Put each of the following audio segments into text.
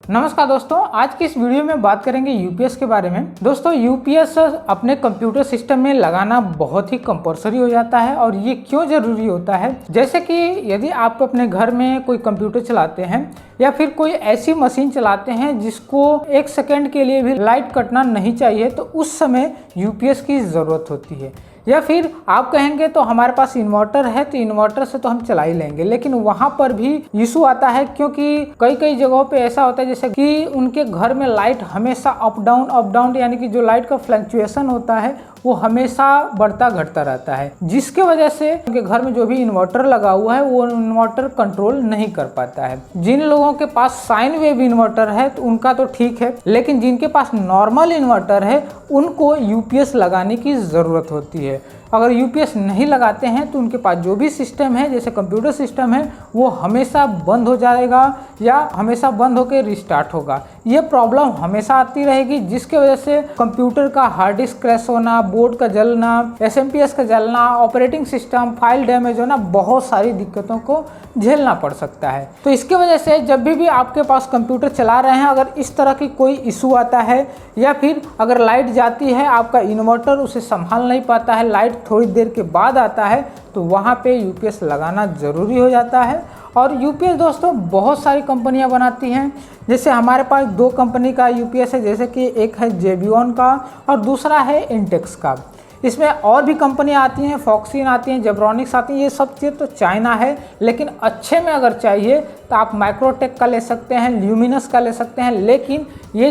नमस्कार दोस्तों, आज की इस वीडियो में बात करेंगे यूपीएस के बारे में। दोस्तों, यूपीएस अपने कंप्यूटर सिस्टम में लगाना बहुत ही कंपल्सरी हो जाता है और ये क्यों ज़रूरी होता है। जैसे कि यदि आप अपने घर में कोई कंप्यूटर चलाते हैं या फिर कोई ऐसी मशीन चलाते हैं जिसको 1 सेकंड के लिए भी लाइट कटना नहीं चाहिए, तो उस समय यूपीएस की ज़रूरत होती है। या फिर आप कहेंगे तो हमारे पास इन्वर्टर है, तो इन्वर्टर से तो हम चला ही लेंगे, लेकिन वहाँ पर भी इशू आता है क्योंकि कई जगहों पे ऐसा होता है जैसे कि उनके घर में लाइट हमेशा अप डाउन यानी कि जो लाइट का फ्लक्चुएशन होता है वो हमेशा बढ़ता घटता रहता है, जिसके वजह से उनके घर में जो भी इन्वर्टर लगा हुआ है वो इन्वर्टर कंट्रोल नहीं कर पाता है। जिन लोगों के पास साइन वेव इन्वर्टर है तो उनका तो ठीक है, लेकिन जिनके पास नॉर्मल इन्वर्टर है उनको यूपीएस लगाने की ज़रूरत होती है। अगर यूपीएस नहीं लगाते हैं तो उनके पास जो भी सिस्टम है, जैसे कंप्यूटर सिस्टम है, वो हमेशा बंद हो जाएगा या हमेशा बंद होकर रिस्टार्ट होगा। ये प्रॉब्लम हमेशा आती रहेगी, जिसके वजह से कंप्यूटर का हार्ड डिस्क क्रैश होना, बोर्ड का जलना, एसएमपीएस का जलना, ऑपरेटिंग सिस्टम, फाइल डैमेज होना, बहुत सारी दिक्कतों को झेलना पड़ सकता है। तो इसके वजह से जब भी आपके पास कंप्यूटर चला रहे हैं, अगर इस तरह की कोई इशू आता है या फिर अगर लाइट जाती है, आपका इन्वर्टर उसे संभाल नहीं पाता है, लाइट थोड़ी देर के बाद आता है, तो वहाँ पे यूपीएस लगाना ज़रूरी हो जाता है। और यूपीएस दोस्तों बहुत सारी कंपनियां बनाती हैं। जैसे हमारे पास 2 कंपनी का यूपीएस है, जैसे कि एक है जेबियन का और दूसरा है इंटेक्स का। इसमें और भी कंपनियां आती हैं, फॉक्सीन आती हैं, जेब्रॉनिक्स आती हैं। ये सब चीज़ तो चाइना है, लेकिन अच्छे में अगर चाहिए तो आप माइक्रोटेक का ले सकते हैं, ल्यूमिनस का ले सकते हैं। लेकिन ये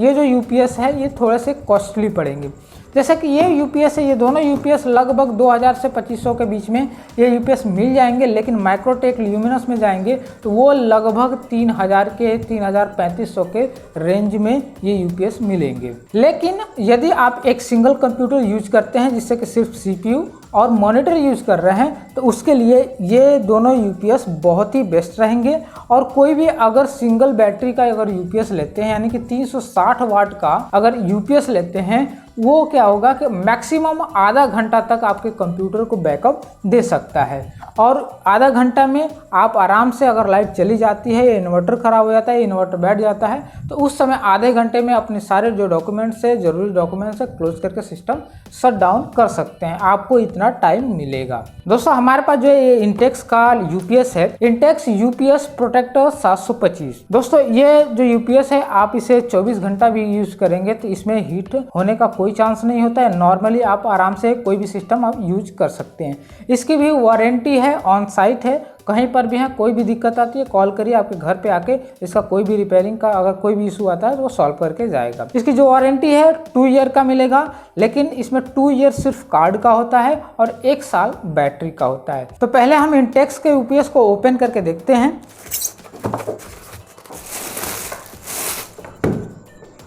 जो यूपीएस है ये थोड़े से कॉस्टली पड़ेंगे। जैसे कि ये यूपीएस है, ये दोनों यूपीएस लगभग 2000 से 2500 के बीच में ये यूपीएस मिल जाएंगे, लेकिन माइक्रोटेक ल्यूमिनस में जाएंगे तो वो लगभग 3000 के 3500 के रेंज में ये यूपीएस मिलेंगे। लेकिन यदि आप एक सिंगल कंप्यूटर यूज करते हैं जिससे कि सिर्फ सीपीयू और मॉनिटर यूज कर रहे हैं, तो उसके लिए ये दोनों यूपीएस बहुत ही बेस्ट रहेंगे। और कोई भी अगर सिंगल बैटरी का अगर यूपीएस लेते हैं, यानी कि 360 वाट का अगर यूपीएस लेते हैं, वो क्या होगा कि मैक्सिमम आधा घंटा तक आपके कंप्यूटर को बैकअप दे सकता है। और आधा घंटा में आप आराम से, अगर लाइट चली जाती है या इन्वर्टर ख़राब हो जाता है, इन्वर्टर बैठ जाता है, तो उस समय आधे घंटे में अपने सारे जो डॉक्यूमेंट्स है, ज़रूरी डॉक्यूमेंट्स है, क्लोज करके सिस्टम शट डाउन कर सकते हैं। आपको इतना टाइम मिलेगा। दोस्तों, हमारे पास जो ये इंटेक्स का यूपीएस है, इंटेक्स यूपीएस प्रोटेक्टर 725। दोस्तों, ये जो यूपीएस है आप इसे 24 घंटा भी यूज करेंगे तो इसमें हीट होने का कोई चांस नहीं होता है। नॉर्मली आप आराम से कोई भी सिस्टम आप यूज कर सकते हैं। इसकी भी वारंटी है, ऑन साइट है, कहीं पर भी है, कोई भी दिक्कत आती है कॉल करिए, आपके घर पे आके इसका कोई भी रिपेयरिंग का अगर कोई भी इशू आता है तो वो सॉल्व करके जाएगा। इसकी जो वारंटी है 2 ईयर का मिलेगा, लेकिन इसमें 2 ईयर सिर्फ कार्ड का होता है और 1 साल बैटरी का होता है। तो पहले हम इंटेक्स के यूपीएस को ओपन करके देखते हैं।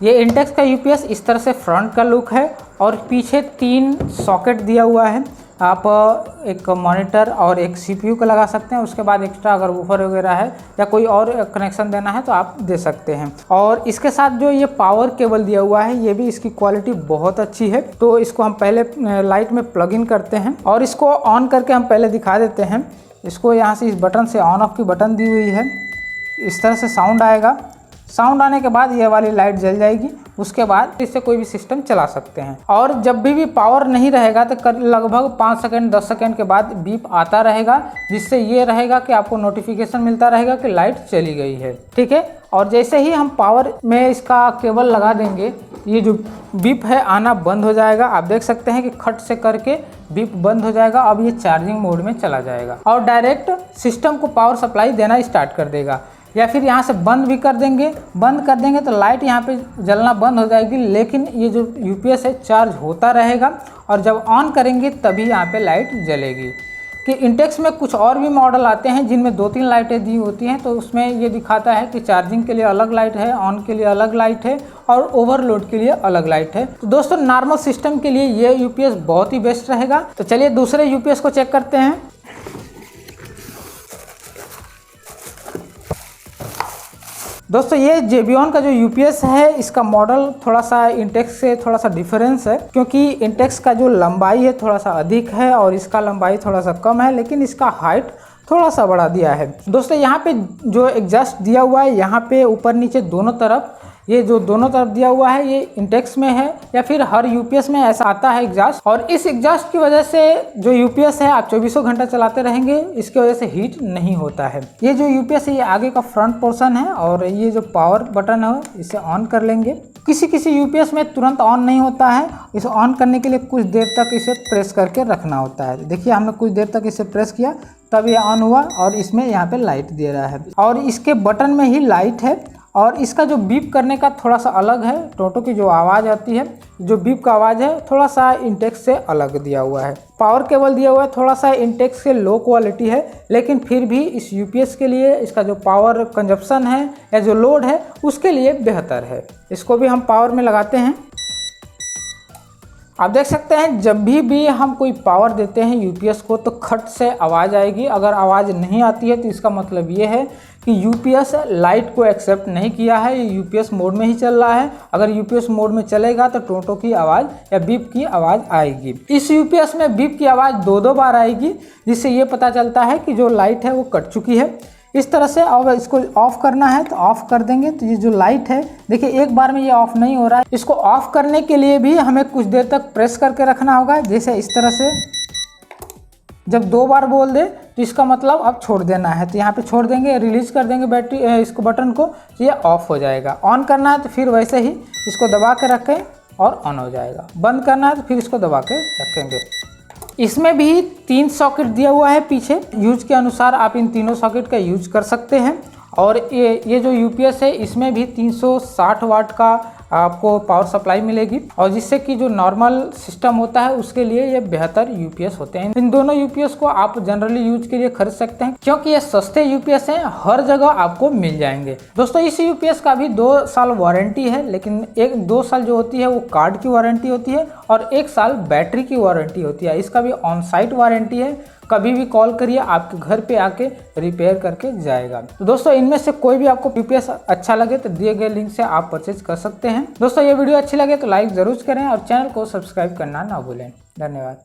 ये इंटेक्स का यूपीएस इस तरह से फ्रंट का लुक है और पीछे 3 सॉकेट दिया हुआ है। आप एक मॉनिटर और एक सीपीयू का लगा सकते हैं। उसके बाद एक्स्ट्रा अगर वूफर वगैरह है या कोई और कनेक्शन देना है तो आप दे सकते हैं। और इसके साथ जो ये पावर केबल दिया हुआ है, ये भी इसकी क्वालिटी बहुत अच्छी है। तो इसको हम पहले लाइट में प्लग इन करते हैं और इसको ऑन करके हम पहले दिखा देते हैं। इसको यहाँ से इस बटन से ऑन ऑफ की बटन दी हुई है। इस तरह से साउंड आएगा। साउंड आने के बाद ये वाली लाइट जल जाएगी। उसके बाद इससे कोई भी सिस्टम चला सकते हैं। और जब भी पावर नहीं रहेगा तो लगभग 5 सेकंड 10 सेकंड के बाद बीप आता रहेगा, जिससे ये रहेगा कि आपको नोटिफिकेशन मिलता रहेगा कि लाइट चली गई है। ठीक है। और जैसे ही हम पावर में इसका केबल लगा देंगे, ये जो बीप है आना बंद हो जाएगा। आप देख सकते हैं कि खट से करके बीप बंद हो जाएगा। अब ये चार्जिंग मोड में चला जाएगा और डायरेक्ट सिस्टम को पावर सप्लाई देना स्टार्ट कर देगा। या फिर यहाँ से बंद भी कर देंगे। बंद कर देंगे तो लाइट यहाँ पे जलना बंद हो जाएगी, लेकिन ये जो यूपीएस है चार्ज होता रहेगा और जब ऑन करेंगे तभी यहाँ पे लाइट जलेगी। कि इंटेक्स में कुछ और भी मॉडल आते हैं जिनमें 2-3 लाइटें दी होती हैं, तो उसमें ये दिखाता है कि चार्जिंग के लिए अलग लाइट है, ऑन के लिए अलग लाइट है और ओवरलोड के लिए अलग लाइट है। तो दोस्तों, नॉर्मल सिस्टम के लिए ये यूपीएस बहुत ही बेस्ट रहेगा। तो चलिए दूसरे यूपीएस को चेक करते हैं। दोस्तों, ये जेबियन का जो यूपीएस है, इसका मॉडल थोड़ा सा इंटेक्स से थोड़ा सा डिफरेंस है, क्योंकि इंटेक्स का जो लंबाई है थोड़ा सा अधिक है और इसका लंबाई थोड़ा सा कम है, लेकिन इसका हाइट थोड़ा सा बढ़ा दिया है। दोस्तों यहाँ पे जो एग्जॉस्ट दिया हुआ है, यहाँ पे ऊपर नीचे दोनों तरफ, ये जो दोनों तरफ दिया हुआ है ये इंटेक्स में है या फिर हर यूपीएस में ऐसा आता है एग्जॉस्ट। और इस एग्जॉस्ट की वजह से जो यूपीएस है आप 24 घंटा चलाते रहेंगे, इसकी वजह से हीट नहीं होता है। ये जो यूपीएस है ये आगे का फ्रंट पोर्शन है और ये जो पावर बटन है इसे ऑन कर लेंगे। किसी किसी यूपीएस में तुरंत ऑन नहीं होता है, इसे ऑन करने के लिए कुछ देर तक इसे प्रेस करके रखना होता है। देखिए हमने कुछ देर तक इसे प्रेस किया तब ये ऑन हुआ और इसमें यहाँ पे लाइट दे रहा है और इसके बटन में ही लाइट है। और इसका जो बीप करने का थोड़ा सा अलग है, टोटो की जो आवाज़ आती है, जो बीप का आवाज़ है थोड़ा सा इंटेक्स से अलग दिया हुआ है। पावर केबल दिया हुआ है, थोड़ा सा इंटेक्स से लो क्वालिटी है, लेकिन फिर भी इस यूपीएस के लिए इसका जो पावर कंजप्शन है या जो लोड है उसके लिए बेहतर है। इसको भी हम पावर में लगाते हैं। आप देख सकते हैं जब भी हम कोई पावर देते हैं यूपीएस को तो खट से आवाज़ आएगी। अगर आवाज़ नहीं आती है तो इसका मतलब ये है कि यूपीएस लाइट को एक्सेप्ट नहीं किया है, ये यूपीएस मोड में ही चल रहा है। अगर यूपीएस मोड में चलेगा तो टोटो की आवाज़ या बीप की आवाज़ आएगी। इस यूपीएस में बीप की आवाज़ दो बार आएगी, जिससे ये पता चलता है कि जो लाइट है वो कट चुकी है। इस तरह से अब इसको ऑफ करना है तो ऑफ कर देंगे तो ये जो लाइट है देखिए एक बार में ये ऑफ नहीं हो रहा है। इसको ऑफ करने के लिए भी हमें कुछ देर तक प्रेस करके रखना होगा, जैसे इस तरह से। जब 2 बार बोल दे तो इसका मतलब अब छोड़ देना है, तो यहाँ पे छोड़ देंगे, रिलीज कर देंगे बैटरी इसको बटन को, तो ये ऑफ हो जाएगा। ऑन करना है तो फिर वैसे ही इसको दबा के रखें और ऑन हो जाएगा। बंद करना है तो फिर इसको दबा के रखेंगे। इसमें भी 3 सॉकेट दिया हुआ है पीछे, यूज के अनुसार आप इन तीनों सॉकेट का यूज कर सकते हैं। और ये जो यूपीएस है इसमें भी 360 वाट का आपको पावर सप्लाई मिलेगी, और जिससे कि जो नॉर्मल सिस्टम होता है उसके लिए ये बेहतर यूपीएस होते हैं। इन दोनों यूपीएस को आप जनरली यूज के लिए खरीद सकते हैं क्योंकि ये सस्ते यूपीएस हैं, हर जगह आपको मिल जाएंगे। दोस्तों इस यूपीएस का भी 2 साल वारंटी है, लेकिन 2 साल जो होती है वो कार्ड की वारंटी होती है और 1 साल बैटरी की वारंटी होती है। इसका भी ऑन साइट वारंटी है, कभी भी कॉल करिए आपके घर पे आके रिपेयर करके जाएगा। तो दोस्तों इनमें से कोई भी आपको यूपीएस अच्छा लगे तो दिए गए लिंक से आप परचेज कर सकते हैं। दोस्तों ये वीडियो अच्छी लगे तो लाइक जरूर करें और चैनल को सब्सक्राइब करना ना भूलें। धन्यवाद।